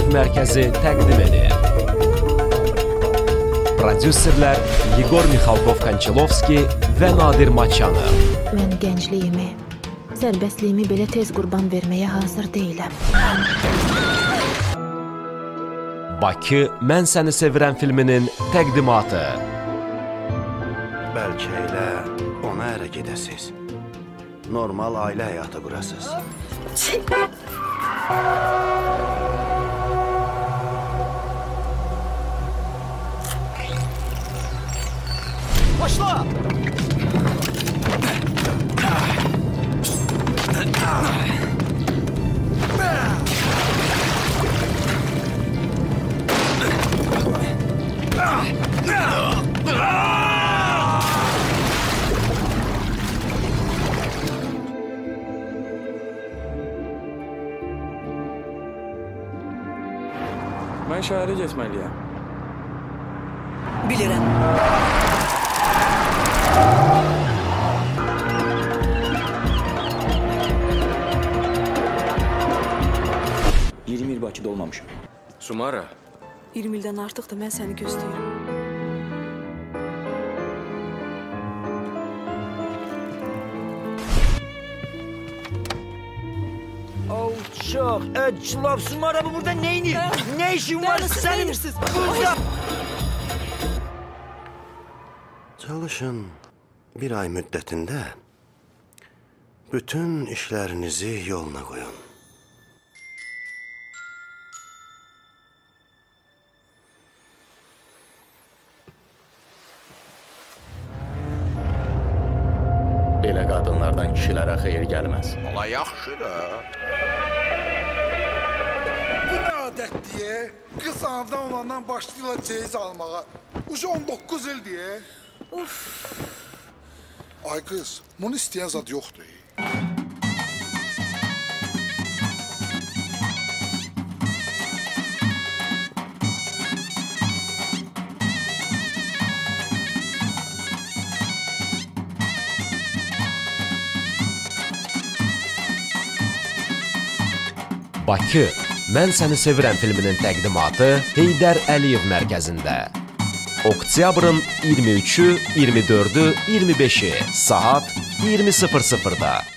Əliyev Mərkəzi təqdim edir. Prodüserlər Yegor Mixalkov-Konçalovski və Nadir Maçanov. Mən gəncliyimi, sərbəstliyimi belə tez qurban verməyə hazır deyiləm. Bakı, Mən Səni Sevirəm filminin təqdimatı. Bəlkə elə ona ərə gedəsiz. Normal ailə həyatı qurasız. Başla! Mən şəhərə getməliyəm. Bilirəm. Bakıda olmamışım. Sumara? 20 ildən artıq da mən səni gözləyirəm. Çok Çılap Sumara bu burada neyini? Ne işin var senin? Burada. Çalışın bir ay müddətində bütün işlərinizi yoluna qoyun. Belə qadınlardan kişilərə xeyir gəlməz. Ola yaxşı da. Bu nə adətdir? Qız anadan olandan başlayırlar ceyiz almağa. Ucu 19 il diye. Ay qız, bunu istəyən zad yoxdur. Bakı, Mən Səni Sevirəm filminin təqdimatı Heydər Əliyev Mərkəzində. Oktyabrın 23-ü, 24-ü, 25-i saat 20:00-da.